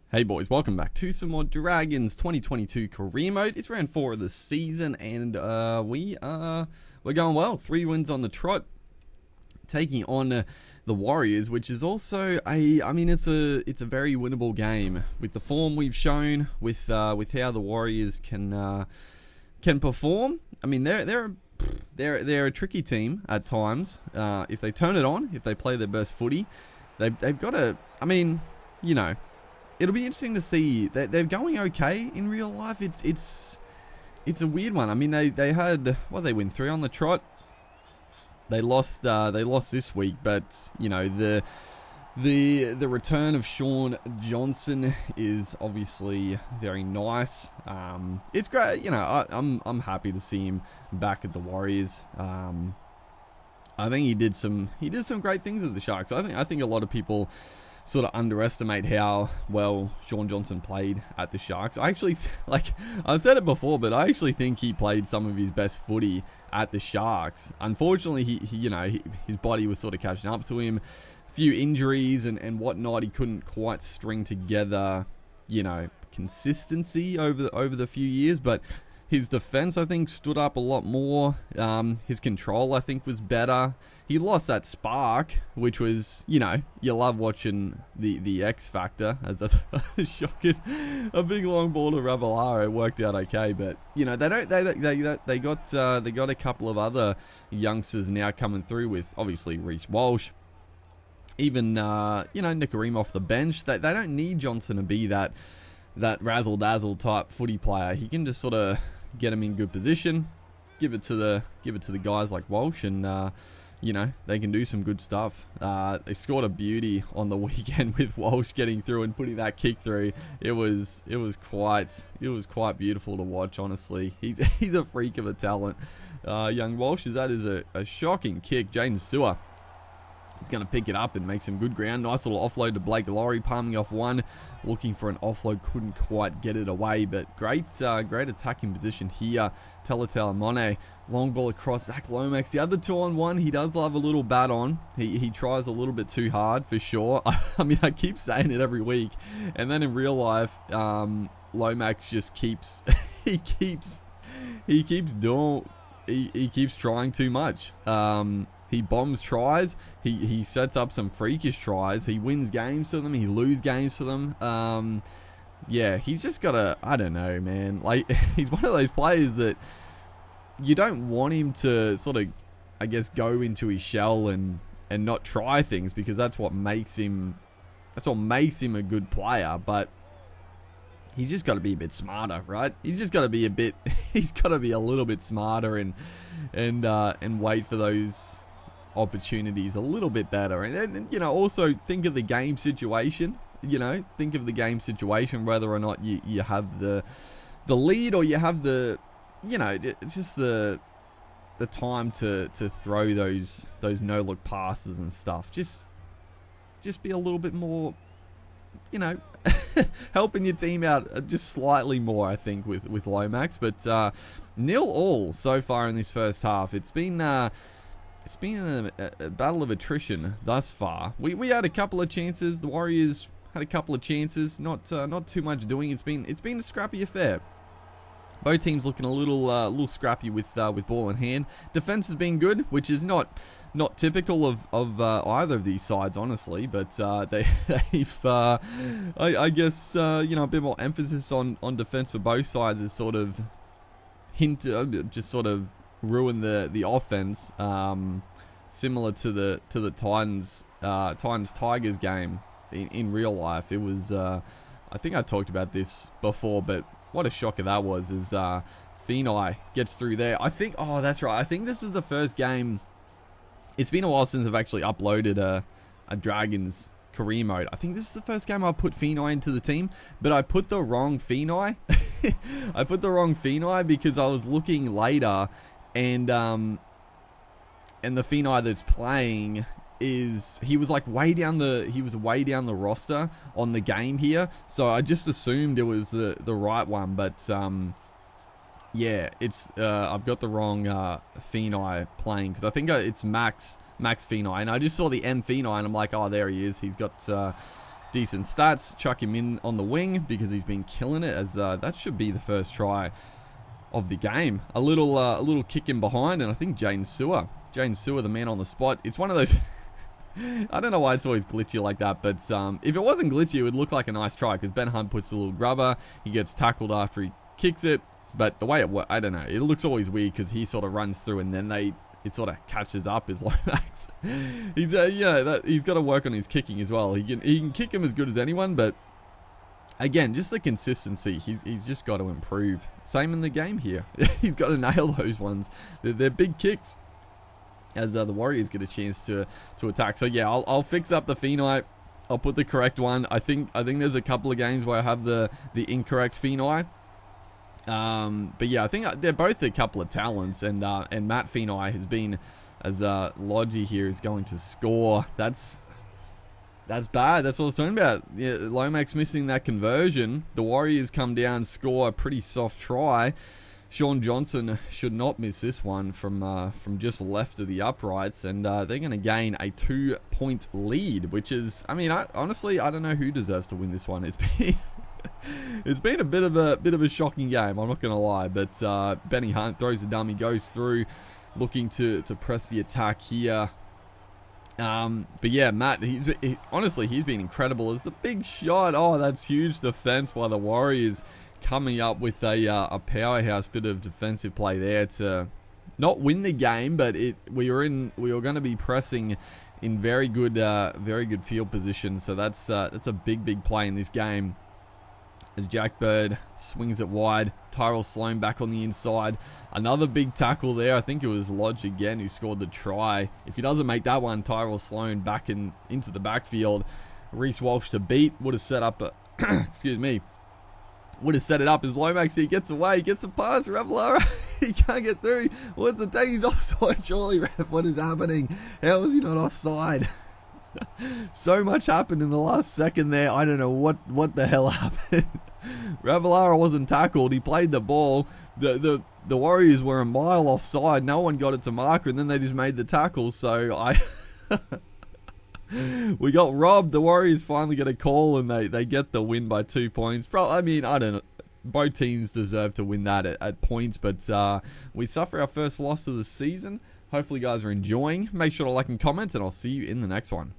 Hey boys, welcome back to some more Dragons 2022 career mode. It's round 4 of the season, and we're going well. 3 wins on the trot, taking on the Warriors, which is also it's a very winnable game with the form we've shown, with how the Warriors can perform. I mean, they're a tricky team at times. If they turn it on, if they play their best footy, they've got a. It'll be interesting to see. They're going okay in real life. It's a weird one. I mean, they had they win 3 on the trot. They lost this week, but the return of Sean Johnson is obviously very nice. It's great. I'm happy to see him back at the Warriors. I think he did some great things at the Sharks. I think a lot of people sort of underestimate how well Sean Johnson played at the Sharks. I actually, I've said it before, but I actually think he played some of his best footy at the Sharks. Unfortunately, his body was sort of catching up to him. A few injuries and whatnot. He couldn't quite string together, consistency over the few years, but his defense, I think, stood up a lot more. His control, I think, was better. He lost that spark, which was, you love watching the X Factor, as that's shocking. A big long ball to Ravalato, it worked out okay, but they got a couple of other youngsters now coming through with obviously Reece Walsh, even Nick off the bench. They don't need Johnson to be that razzle dazzle type footy player. He can just sort of get him in good position, give it to the guys like Walsh, and they can do some good stuff. They scored a beauty on the weekend with Walsh getting through and putting that kick through. It was quite beautiful to watch, honestly. He's a freak of a talent. Young Walsh, that is a shocking kick. Jaden Sewer is going to pick it up and make some good ground. Nice little offload to Blake Laurie, palming off one. Looking for an offload, couldn't quite get it away, but great attacking position here. Talatala Monet, long ball across Zach Lomax. The other 2-on-1, he does love a little bat on. He tries a little bit too hard for sure. I mean, I keep saying it every week, and then in real life, Lomax just keeps he keeps trying too much. He bombs tries. He sets up some freakish tries. He wins games for them. He loses games for them. He's just got a, I don't know, man. Like, he's one of those players that you don't want him to sort of, I guess, go into his shell and not try things, because that's what makes him a good player. But he's just got to be a bit smarter, right? He's just got to be a little bit smarter and wait for those opportunities a little bit better, and also think of the game situation. Think of the game situation, whether or not you have the lead, or you have it's just the time to throw those no look passes and stuff. Just be a little bit more, helping your team out just slightly more, I think, with Lomax. But 0-0 so far in this first half. It's been a battle of attrition thus far. We had a couple of chances. The Warriors had a couple of chances. Not too much doing. It's been a scrappy affair. Both teams looking a little scrappy with ball in hand. Defense has been good, which is not typical of either of these sides, honestly. But they've I guess a bit more emphasis on defense for both sides is sort of just sort of ruin the offense, similar to the Titans Tigers game in real life. It was I think I talked about this before, but what a shocker that was, is Finai gets through there. I think, that's right, I think this is the first game. It's been a while since I've actually uploaded a Dragons career mode. I think this is the first game I've put Finai into the team, but I put the wrong Finai. I put the wrong Finai because I was looking later, and the Finai that's playing he was way down the roster on the game here, so I just assumed it was the right one, but it's I've got the wrong Finai playing, because I think it's Max Finai, and I just saw the M Finai, and I'm like, oh, there he is. He's got decent stats. Chuck him in on the wing because he's been killing it, as that should be the first try of the game. A little kick in behind, and I think Jaden Sewer, the man on the spot. It's one of those... I don't know why it's always glitchy like that, but if it wasn't glitchy, it would look like a nice try, because Ben Hunt puts a little grubber, he gets tackled after he kicks it, but the way it works, I don't know, it looks always weird, because he sort of runs through, and then it sort of catches up his Lomax. He's he's got to work on his kicking as well. He can kick him as good as anyone, but again, just the consistency, he's just got to improve. Same in the game here. He's got to nail those ones. They're big kicks, as the Warriors get a chance to attack. So yeah, I'll fix up the Phenite. I'll put the correct one. I think there's a couple of games where I have the incorrect Phenite. But yeah, I think they're both a couple of talents, and Matt Phenite has been, as Lodgy here is going to score. That's bad. That's what I was talking about. Yeah, Lomax missing that conversion. The Warriors come down, score a pretty soft try. Sean Johnson should not miss this one from just left of the uprights, and they're going to gain a 2-point lead, which is, I mean, honestly, I don't know who deserves to win this one. It's been a bit of a shocking game, I'm not going to lie, but Benny Hunt throws a dummy, goes through, looking to press the attack here. But yeah, Matt, honestly, he's been incredible. As the big shot, oh, that's huge defense by the Warriors, coming up with a powerhouse bit of defensive play there to not win the game, but we were going to be pressing in very good field position. So that's a big play in this game. As Jack Bird swings it wide, Tyrell Sloan back on the inside. Another big tackle there. I think it was Lodge again who scored the try. If he doesn't make that one, Tyrell Sloan back into the backfield. Reece Walsh to beat. Would have set up excuse me. Would have set it up as Lomax. He gets away. He gets the pass. Revelara. He can't get through. What's the take? He's offside. Surely, Rev. What is happening? How is he not offside? So much happened in the last second there. I don't know what the hell happened. Revelara wasn't tackled. He played the ball. The Warriors were a mile offside. No one got it to marker, and then they just made the tackle. So we got robbed. The Warriors finally get a call, and they get the win by 2 points. I mean, I don't know. Both teams deserve to win that at points, but we suffer our first loss of the season. Hopefully you guys are enjoying. Make sure to like and comment, and I'll see you in the next one.